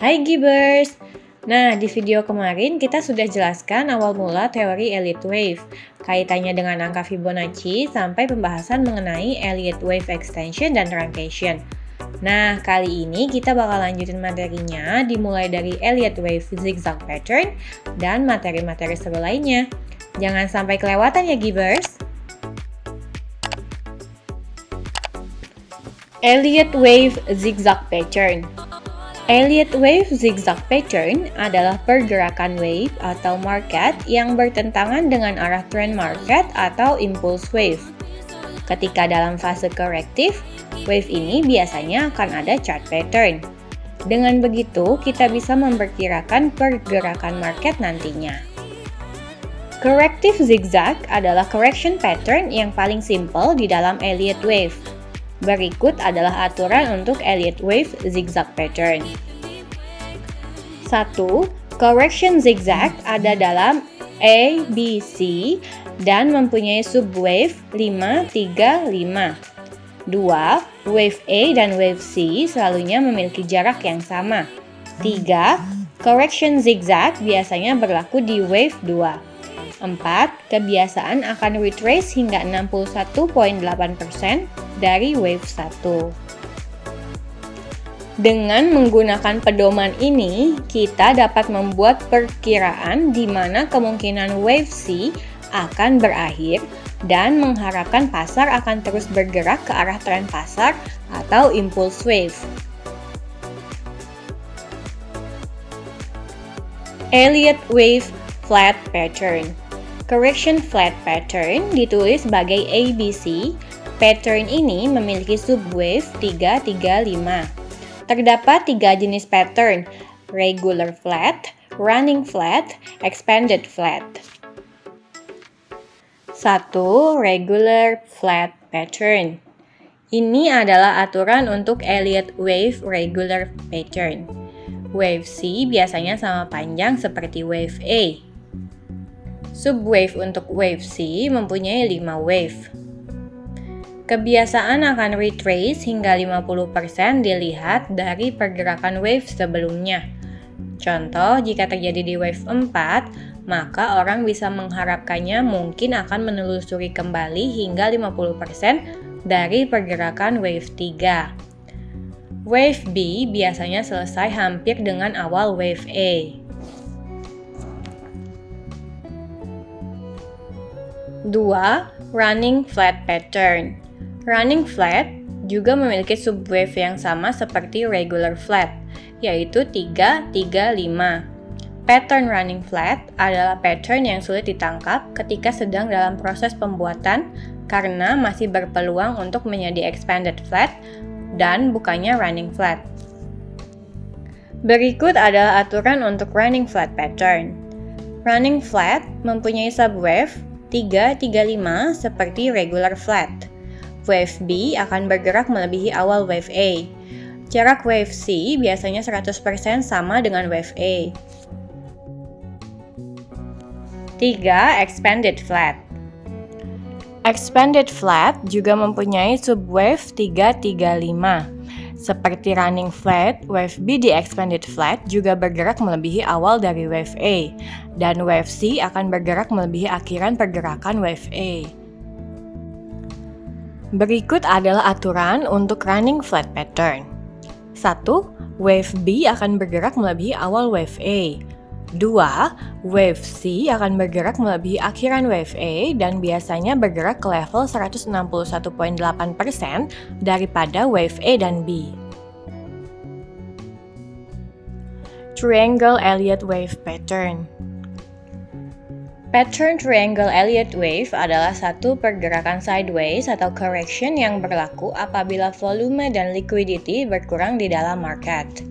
Hai Gibers! Nah, di video kemarin kita sudah jelaskan awal mula teori Elliott Wave, kaitannya dengan angka Fibonacci sampai pembahasan mengenai Elliott Wave Extension dan Truncation. Nah, kali ini kita bakal lanjutin materinya dimulai dari Elliott Wave Zigzag Pattern dan materi-materi seru lainnya. Jangan sampai kelewatan ya Gibers! Elliott Wave Zigzag Pattern. Elliott Wave Zigzag Pattern adalah pergerakan wave atau market yang bertentangan dengan arah trend market atau impulse wave. Ketika dalam fase korektif, wave ini biasanya akan ada chart pattern. Dengan begitu, kita bisa memperkirakan pergerakan market nantinya. Corrective zigzag adalah correction pattern yang paling simple di dalam Elliott Wave. Berikut adalah aturan untuk Elliott Wave Zigzag Pattern. 1. Correction zigzag ada dalam A, B, C dan mempunyai subwave 5, 3, 5. 2. Wave A dan wave C selalunya memiliki jarak yang sama. 3. Correction zigzag biasanya berlaku di wave 2. 4. Kebiasaan akan retrace hingga 61.8% dari wave 1. Dengan menggunakan pedoman ini, kita dapat membuat perkiraan di mana kemungkinan wave C akan berakhir dan mengharapkan pasar akan terus bergerak ke arah tren pasar atau impulse wave. Elliott Wave Flat Pattern. Correction flat pattern ditulis sebagai ABC. Pattern ini memiliki subwave 3, 3, 5. Terdapat 3 jenis pattern: regular flat, running flat, expanded flat. 1. Regular flat pattern. Ini adalah aturan untuk Elliott Wave regular pattern. Wave C biasanya sama panjang seperti wave A. Subwave untuk wave C mempunyai 5 wave. Kebiasaan akan retrace hingga 50% dilihat dari pergerakan wave sebelumnya. Contoh, jika terjadi di wave 4, maka orang bisa mengharapkannya mungkin akan menelusuri kembali hingga 50% dari pergerakan wave 3. Wave B biasanya selesai hampir dengan awal wave A. 2. Running flat pattern. Running flat juga memiliki subwave yang sama seperti regular flat, yaitu 3, 3, 5. Pattern running flat adalah pattern yang sulit ditangkap ketika sedang dalam proses pembuatan karena masih berpeluang untuk menjadi expanded flat dan bukannya running flat. Berikut adalah aturan untuk running flat pattern. Running flat mempunyai subwave 3, 3, 5 seperti regular flat. Wave B akan bergerak melebihi awal wave A. Jarak wave C biasanya 100% sama dengan wave A. 3. Expanded flat. Expanded flat juga mempunyai subwave 3, 3, 5. Seperti running flat, wave B di expanded flat juga bergerak melebihi awal dari wave A, dan wave C akan bergerak melebihi akhiran pergerakan wave A. Berikut adalah aturan untuk running flat pattern. 1. Wave B akan bergerak melebihi awal wave A. 2. Wave C akan bergerak melebihi akhiran wave A dan biasanya bergerak ke level 161.8% daripada wave A dan B. Triangle Elliott Wave Pattern. Pattern Triangle Elliott Wave adalah satu pergerakan sideways atau correction yang berlaku apabila volume dan liquidity berkurang di dalam market.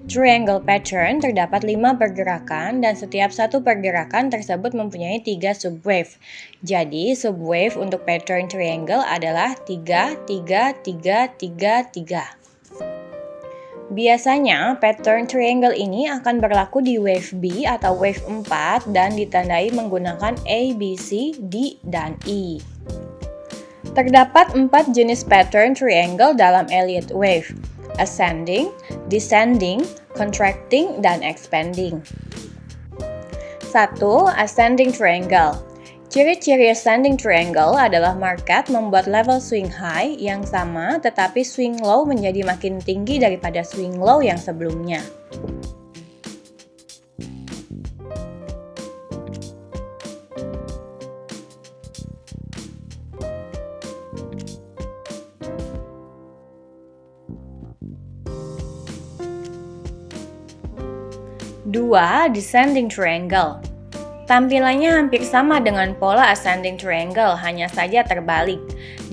Triangle pattern terdapat 5 pergerakan dan setiap satu pergerakan tersebut mempunyai 3 subwave. Jadi, subwave untuk pattern triangle adalah 3, 3, 3, 3, 3. Biasanya, pattern triangle ini akan berlaku di wave B atau wave 4 dan ditandai menggunakan A, B, C, D, dan E. Terdapat 4 jenis pattern triangle dalam Elliott Wave. ascending, descending, contracting, dan expanding. 1. Ascending triangle. Ciri-ciri ascending triangle adalah market membuat level swing high yang sama tetapi swing low menjadi makin tinggi daripada swing low yang sebelumnya. Dua, descending triangle. Tampilannya hampir sama dengan pola ascending triangle, hanya saja terbalik.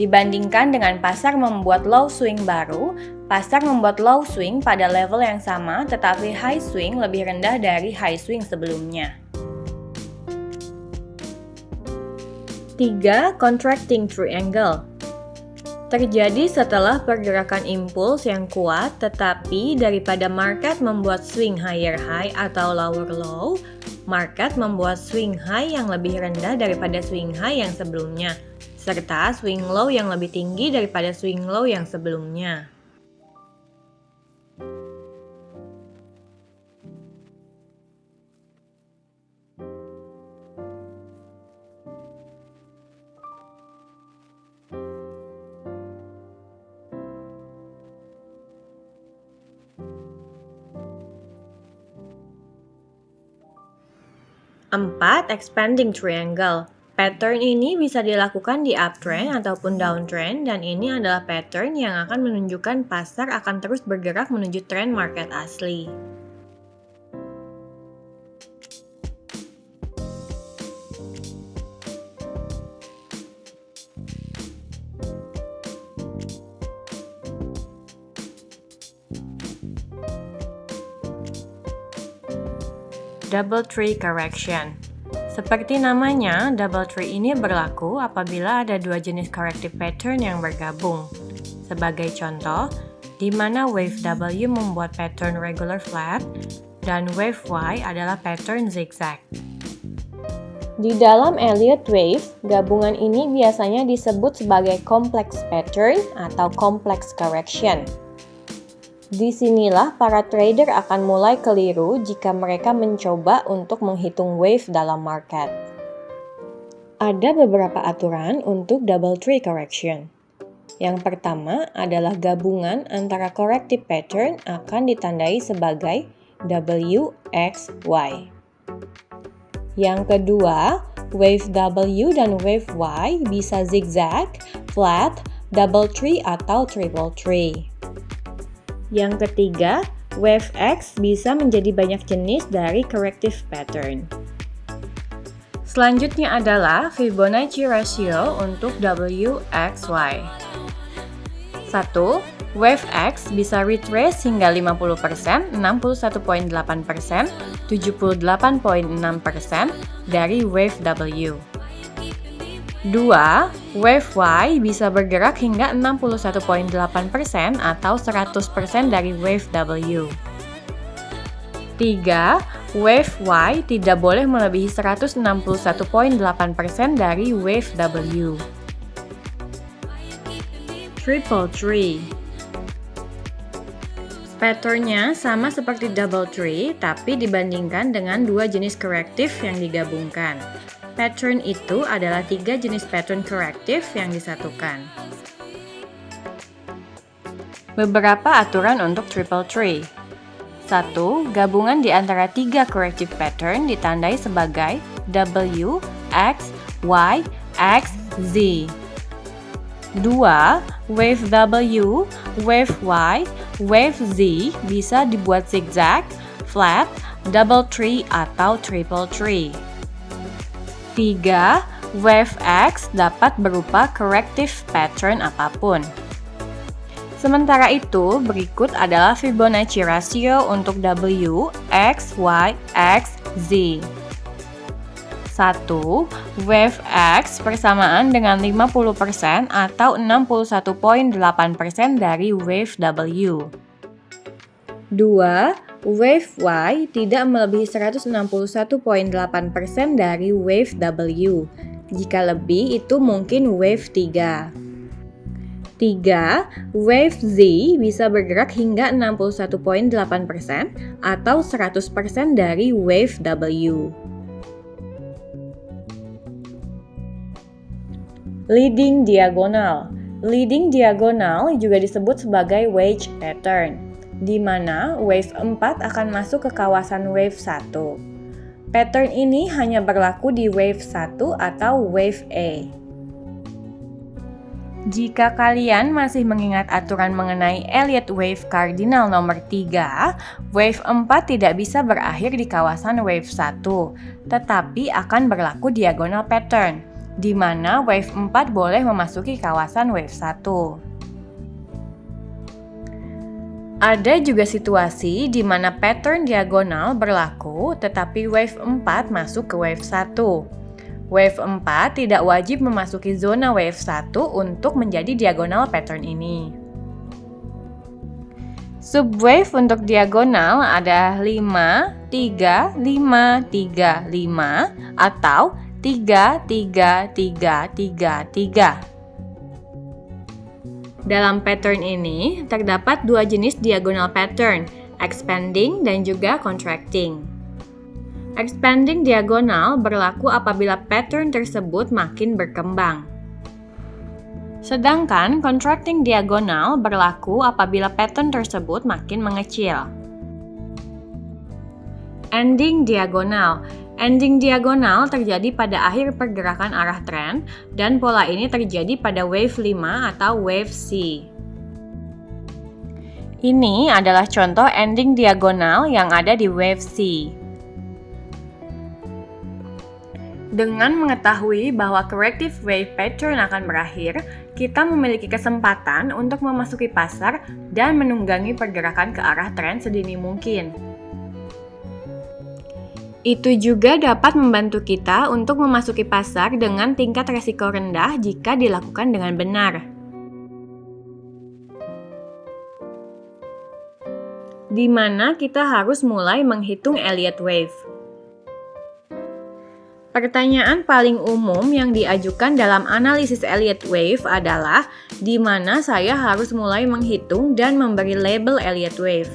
Dibandingkan dengan pasar membuat low swing baru, pasar membuat low swing pada level yang sama tetapi high swing lebih rendah dari high swing sebelumnya. 3. Contracting triangle. Terjadi setelah pergerakan impuls yang kuat, tetapi daripada market membuat swing higher high atau lower low, market membuat swing high yang lebih rendah daripada swing high yang sebelumnya, serta swing low yang lebih tinggi daripada swing low yang sebelumnya. Empat, expanding triangle. Pattern ini bisa dilakukan di uptrend ataupun downtrend, dan ini adalah pattern yang akan menunjukkan pasar akan terus bergerak menuju trend market asli. Double tree correction. Seperti namanya, double tree ini berlaku apabila ada dua jenis corrective pattern yang bergabung. Sebagai contoh, di mana wave W membuat pattern regular flat dan wave Y adalah pattern zigzag. Di dalam Elliott wave, gabungan ini biasanya disebut sebagai complex pattern atau complex correction. Disinilah para trader akan mulai keliru jika mereka mencoba untuk menghitung wave dalam market. Ada beberapa aturan untuk double tree correction. Yang pertama adalah gabungan antara corrective pattern akan ditandai sebagai W, X, Y. Yang kedua, wave W dan wave Y bisa zigzag, flat, double tree, atau triple tree. Yang ketiga, wave X bisa menjadi banyak jenis dari corrective pattern. Selanjutnya adalah Fibonacci ratio untuk WXY. 1. Wave X bisa retrace hingga 50%, 61.8%, 78.6% dari wave W. 2. Wave Y bisa bergerak hingga 61.8% atau 100% dari wave W. 3. Wave Y tidak boleh melebihi 161.8% dari wave W. Triple tree. Patternnya sama seperti double tree, tapi dibandingkan dengan dua jenis corrective yang digabungkan. Pattern itu adalah 3 jenis pattern corrective yang disatukan. Beberapa aturan untuk triple tree. 1. Gabungan di antara 3 corrective pattern ditandai sebagai W, X, Y, X, Z. 2. Wave W, wave Y, wave Z bisa dibuat zigzag, flat, double tree, atau triple tree. 3. Wave X dapat berupa corrective pattern apapun. Sementara itu, berikut adalah Fibonacci ratio untuk W, X, Y, X, Z. 1. Wave X bersamaan dengan 50% atau 61.8% dari wave W. 2. Wave Y tidak melebihi 161.8% dari wave W. Jika lebih, itu mungkin wave 3. 3. Wave Z bisa bergerak hingga 61,8% atau 100% dari wave W. Leading diagonal. Leading diagonal juga disebut sebagai wedge pattern, di mana wave 4 akan masuk ke kawasan wave 1. Pattern ini hanya berlaku di wave 1 atau wave A. Jika kalian masih mengingat aturan mengenai Elliott Wave Cardinal nomor 3, wave 4 tidak bisa berakhir di kawasan wave 1, tetapi akan berlaku diagonal pattern, di mana wave 4 boleh memasuki kawasan wave 1. Ada juga situasi di mana pattern diagonal berlaku, tetapi wave 4 masuk ke wave 1. Wave 4 tidak wajib memasuki zona wave 1 untuk menjadi diagonal pattern ini. Subwave untuk diagonal ada 5, 3, 5, 3, 5 atau 3, 3, 3, 3, 3. Dalam pattern ini, terdapat dua jenis diagonal pattern, expanding dan juga contracting. Expanding diagonal berlaku apabila pattern tersebut makin berkembang. Sedangkan contracting diagonal berlaku apabila pattern tersebut makin mengecil. Ending diagonal. Ending diagonal terjadi pada akhir pergerakan arah tren, dan pola ini terjadi pada wave 5 atau wave C. Ini adalah contoh ending diagonal yang ada di wave C. Dengan mengetahui bahwa corrective wave pattern akan berakhir, kita memiliki kesempatan untuk memasuki pasar dan menunggangi pergerakan ke arah tren sedini mungkin. Itu juga dapat membantu kita untuk memasuki pasar dengan tingkat resiko rendah jika dilakukan dengan benar. Di mana kita harus mulai menghitung Elliott Wave. Pertanyaan paling umum yang diajukan dalam analisis Elliott Wave adalah di mana saya harus mulai menghitung dan memberi label Elliott Wave.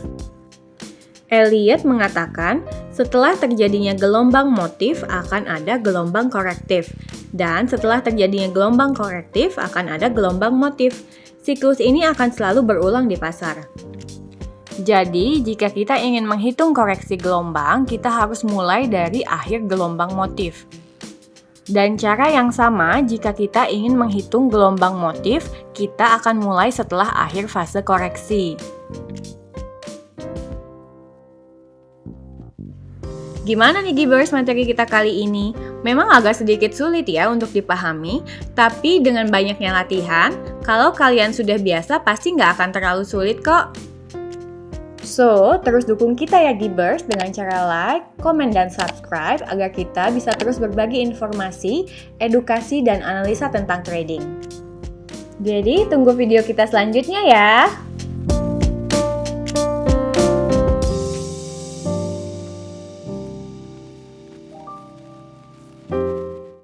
Elliott mengatakan, setelah terjadinya gelombang motif akan ada gelombang korektif, dan setelah terjadinya gelombang korektif akan ada gelombang motif. Siklus ini akan selalu berulang di pasar. Jadi, jika kita ingin menghitung koreksi gelombang, kita harus mulai dari akhir gelombang motif. Dan cara yang sama, jika kita ingin menghitung gelombang motif, kita akan mulai setelah akhir fase koreksi. Gimana nih Gibers materi kita kali ini? Memang agak sedikit sulit ya untuk dipahami, tapi dengan banyaknya latihan, kalau kalian sudah biasa pasti nggak akan terlalu sulit kok. So, terus dukung kita ya Gibers dengan cara like, komen, dan subscribe agar kita bisa terus berbagi informasi, edukasi, dan analisa tentang trading. Jadi, tunggu video kita selanjutnya ya!